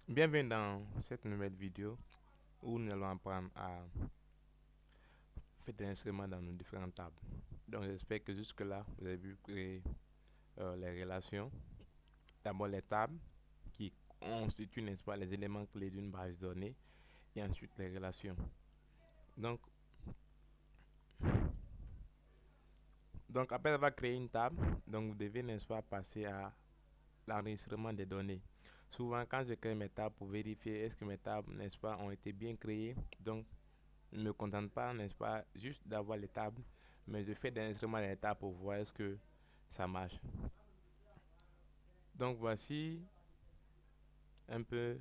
Bienvenue dans cette nouvelle vidéo où nous allons apprendre à faire des instruments dans nos différentes tables. Donc j'espère que jusque-là, vous avez vu créer les relations. D'abord les tables qui constituent, n'est-ce pas, les éléments clés d'une base de données et ensuite les relations. Donc, donc après avoir créé une table, donc vous devez, n'est-ce pas, passer à l'enregistrement des données. Souvent, quand je crée mes tables pour vérifier est-ce que mes tables, n'est-ce pas, ont été bien créées, donc ne me contente pas, n'est-ce pas, juste d'avoir les tables, mais je fais des instruments des tables pour voir est-ce que ça marche. Donc voici un peu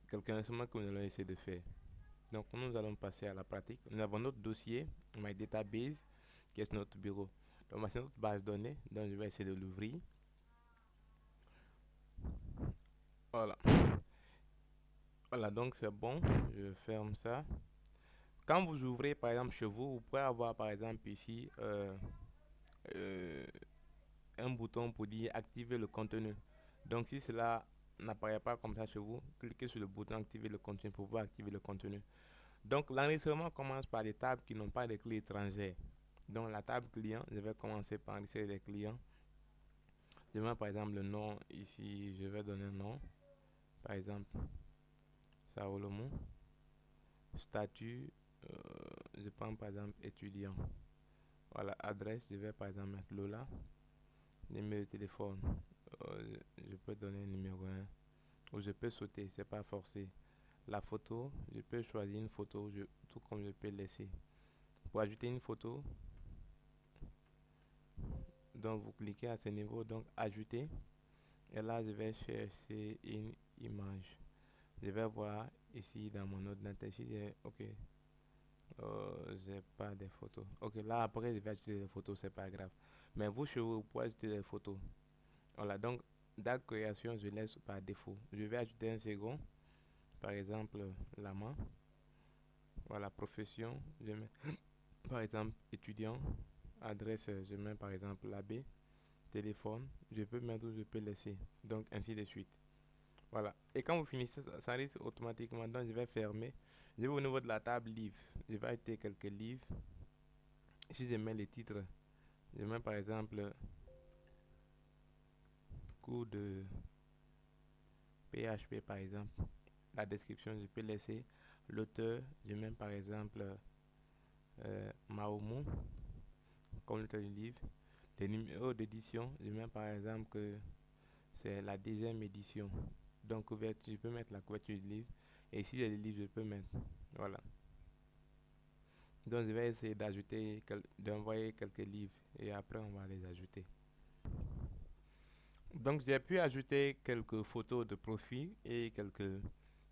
quelques instruments que nous allons essayer de faire. Donc nous allons passer à la pratique. Nous avons notre dossier, My Database, qui est notre bureau. Donc voici notre base de données, donc je vais essayer de l'ouvrir. Voilà. Voilà, donc c'est bon, je ferme ça. Quand vous ouvrez par exemple chez vous, vous pouvez avoir par exemple ici euh, un bouton pour dire activer le contenu. Donc si cela n'apparaît pas comme ça chez vous, cliquez sur le bouton activer le contenu pour pouvoir activer le contenu. Donc l'enregistrement commence par les tables qui n'ont pas de clés étrangères. Donc la table client, je vais commencer par enregistrer les clients. Je mets par exemple le nom ici, je vais donner un nom. Par exemple, Saolomo. Statut, je prends par exemple étudiant. Voilà, adresse, je vais par exemple mettre Lola. Numéro de téléphone, je peux donner un numéro 1 ou je peux sauter, c'est pas forcé. La photo, je peux choisir une photo, tout comme je peux laisser. Pour ajouter une photo, donc vous cliquez à ce niveau, donc ajouter. Et là, je vais chercher une image. Je vais voir ici dans mon ordinateur. Ici, ok, j'ai pas de photos. Ok, là après, je vais ajouter des photos, c'est pas grave. Mais vous, chez vous, vous pouvez ajouter des photos. Voilà, donc, date création, je laisse par défaut. Je vais ajouter un second. Par exemple, la main. Voilà, profession, je mets par exemple étudiant. Adresse, je mets par exemple l'abbé. Téléphone, je peux mettre ou je peux laisser. Donc ainsi de suite. Voilà. Et quand vous finissez, ça risque automatiquement. Donc je vais fermer. Je vais au niveau de la table livre. Je vais ajouter quelques livres. Si je mets les titres, je mets par exemple cours de PHP par exemple. La description, je peux laisser. L'auteur, je mets par exemple Maomu comme le du livre. Les numéros d'édition, je mets par exemple que c'est la deuxième édition. Donc couverture, je peux mettre la couverture du livre. Et si il y a des livres, je peux mettre. Voilà. Donc je vais essayer d'ajouter, d'envoyer quelques livres et après on va les ajouter. Donc j'ai pu ajouter quelques photos de profil et quelques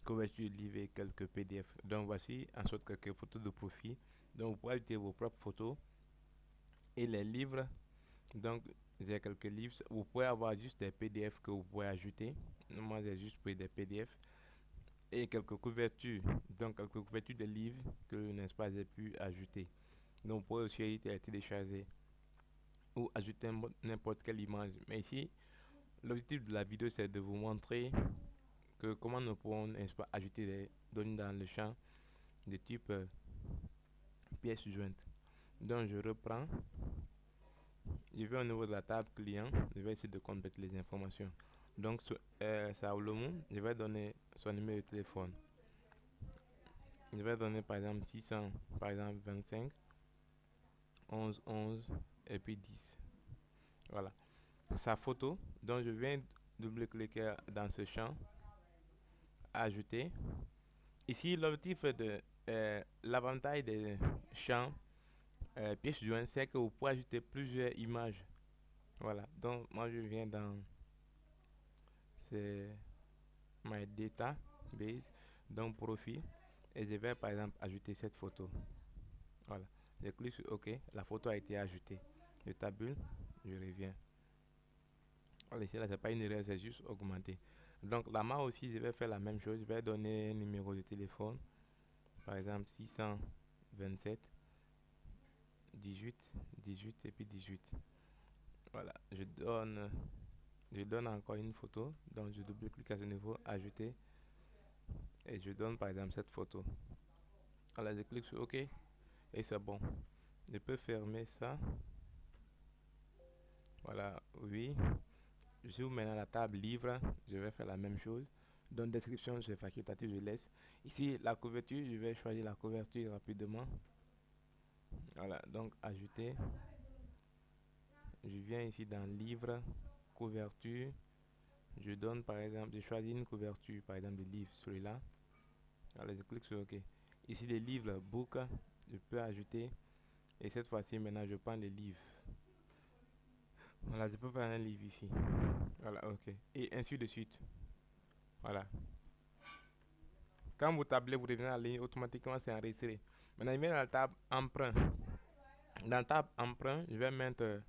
couvertures de livres et quelques PDF. Donc voici en sorte quelques photos de profil. Donc vous pouvez ajouter vos propres photos et les livres. Donc j'ai quelques livres. Vous pouvez avoir juste des PDF que vous pouvez ajouter. Moi j'ai juste pris des PDF et quelques couvertures. Donc quelques couvertures de livres que n'est-ce pas j'ai pu ajouter. Donc vous pouvez aussi télécharger ou ajouter n'importe quelle image. Mais ici, l'objectif de la vidéo c'est de vous montrer que comment nous pouvons n'est-ce pas ajouter des données dans le champ de type pièce jointe. Donc je reprends, je vais au niveau de la table client, je vais essayer de compléter les informations. Donc Saolomo, je vais donner son numéro de téléphone. Je vais donner par exemple 600, par exemple 25, 11, 11 et puis 10. Voilà. Sa photo, donc je viens double-cliquer dans ce champ, ajouter. Ici, l'objectif de l'avantage des champs pièces jointes, c'est que vous pouvez ajouter plusieurs images. Voilà. Donc moi je viens dans c'est my database, donc profil, et je vais par exemple ajouter cette photo. Voilà. Je clique sur OK, la photo a été ajoutée. Je tabule, je reviens. Voilà, ici là c'est pas une erreur, c'est juste augmenter. Donc la main aussi, je vais faire la même chose. Je vais donner un numéro de téléphone, par exemple 627 18 18 et puis 18. Voilà, je donne encore une photo. Donc je double-clique à ce niveau, ajouter. et je donne par exemple cette photo. Voilà, je clique sur OK et c'est bon. Je peux fermer ça. Voilà, oui. J'ouvre maintenant la table livre. Je vais faire la même chose. Dans description, je fais facultatif, je laisse. Ici, la couverture, je vais choisir la couverture rapidement. Voilà, donc ajouter. Je viens ici dans livre, couverture. Je donne par exemple, je choisis une couverture, par exemple, de livre, celui-là. Alors, je clique sur OK. Ici, les livres, book, je peux ajouter. Et cette fois-ci, maintenant, je prends les livres. Voilà, je peux prendre un livre ici. Voilà, OK. Et ainsi de suite. Voilà. Quand vous tablez, vous revenez en ligne, automatiquement, c'est enregistré. Maintenant, je viens dans la table emprunt. Dans la table emprunt, je vais mettre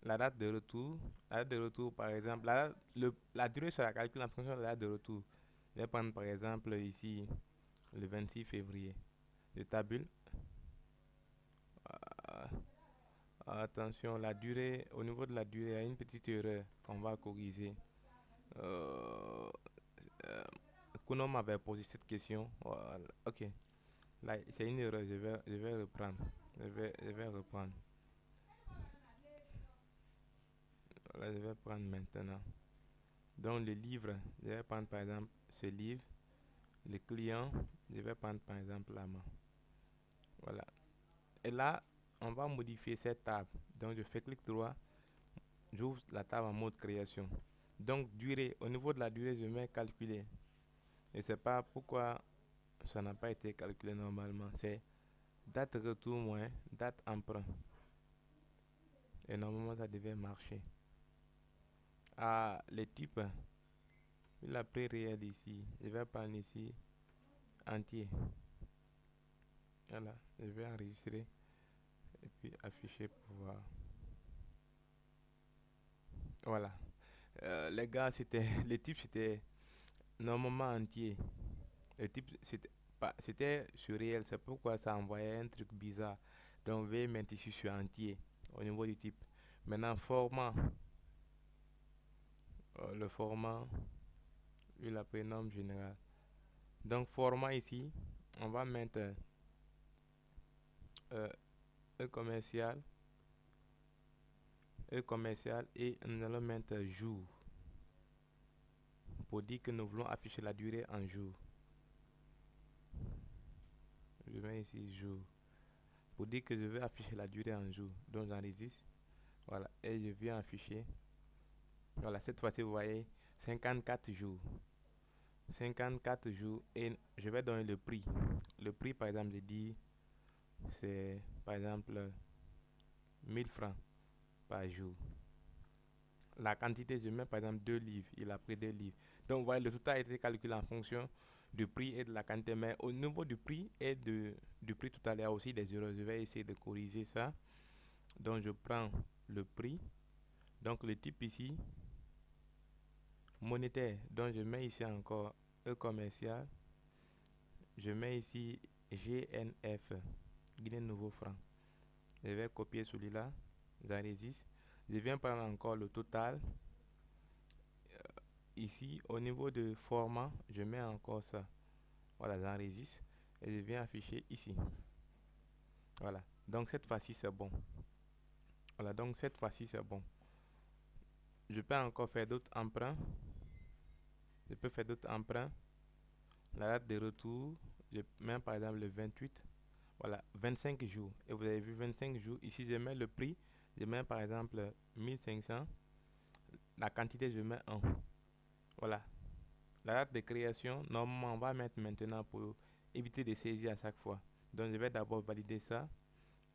la date de retour. La date de retour, par exemple, la durée sera calculée en fonction de la date de retour. Je vais prendre, par exemple, ici, le 26 février. Je tabule. Euh, Attention, la durée, au niveau de la durée, il y a une petite erreur qu'on va corriger. Euh, euh, Kuno m'avait posé cette question. Voilà. Ok, là, c'est une erreur, je vais reprendre. Je vais reprendre. Voilà, je vais prendre maintenant. Donc, le livre, je vais prendre par exemple ce livre. Le client, je vais prendre par exemple la main. Voilà. Et là, on va modifier cette table. Donc, je fais clic droit. J'ouvre la table en mode création. Donc, durée. Au niveau de la durée, je mets calculer. Je ne sais pas pourquoi ça n'a pas été calculé normalement. C'est date retour moins date emprunt. Et normalement, ça devait marcher. Ah, les types. Il a pris réel ici. Je vais prendre ici entier. Voilà. Je vais enregistrer et puis afficher pour voir. Voilà. Les gars, c'était les types, c'était normalement entier. Le type, c'était pas, c'était sur réel. C'est pourquoi ça envoyait un truc bizarre. Donc, veuillez mettre ici sur entier au niveau du type. Maintenant, format. Le format, il a prénom général. Donc, format ici, on va mettre euh, E commercial, E commercial et nous allons mettre jour pour dire que nous voulons afficher la durée en jour. Je mets ici jour pour dire que je veux afficher la durée en jour. Donc, j'enregistre. Voilà, et je viens afficher. Voilà, cette fois-ci, vous voyez 54 jours. 54 jours et je vais donner le prix. Le prix, par exemple, je dis, c'est par exemple 1000 francs par jour. La quantité, je mets par exemple 2 livres. Il a pris 2 livres. Donc, vous voyez, le total a été calculé en fonction du prix et de la quantité. Mais au niveau du prix et du prix total, il y a aussi des erreurs. Je vais essayer de corriger ça. Donc, je prends le prix. Donc, le type ici, monétaire. Donc, je mets ici encore E commercial. Je mets ici GNF, Guinée Nouveau Franc. Je vais copier celui-là. J'enregistre. Je viens prendre encore le total. Ici, au niveau de format, je mets encore ça. Voilà, j'enregistre. Et je viens afficher ici. Voilà. Donc, cette fois-ci, c'est bon. Voilà, donc cette fois-ci, c'est bon. Je peux encore faire d'autres emprunts. Je peux faire d'autres emprunts. La date de retour, je mets par exemple le 28. Voilà, 25 jours. Et vous avez vu 25 jours. Ici, je mets le prix. Je mets par exemple 1500. La quantité, je mets 1. Voilà. La date de création, normalement, on va mettre maintenant pour éviter de saisir à chaque fois. Donc, je vais d'abord valider ça.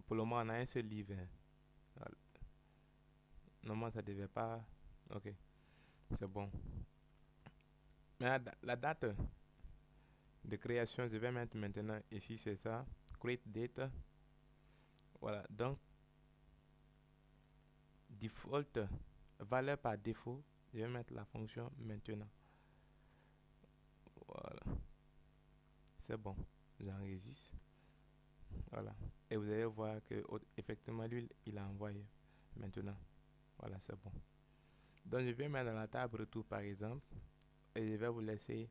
Pour le moment, on a un seul livre. Voilà. Normalement, ça ne devait pas. Ok, c'est bon. Mais la date de création, je vais mettre maintenant ici, c'est ça. Create date. Voilà. Donc, default, valeur par défaut, je vais mettre la fonction maintenant. Voilà. C'est bon. J'enregistre. Voilà. Et vous allez voir que effectivement, lui, il a envoyé maintenant. Voilà, c'est bon. Donc, je vais mettre dans la table retour, par exemple, et je vais vous laisser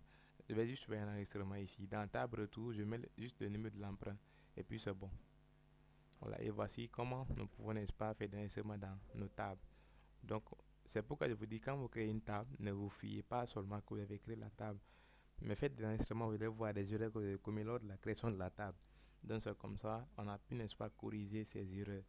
Je vais juste faire un enregistrement ici. Dans table retour, je mets juste le numéro de l'emprunt et puis c'est bon. Voilà, et voici comment nous pouvons, n'est-ce pas, faire des enregistrements dans nos tables. Donc, c'est pourquoi je vous dis, quand vous créez une table, ne vous fiez pas seulement que vous avez créé la table, mais faites des enregistrements, vous allez voir des erreurs que vous avez commises lors de la création de la table. Donc, c'est comme ça, on a pu, n'est-ce pas, corriger ces erreurs.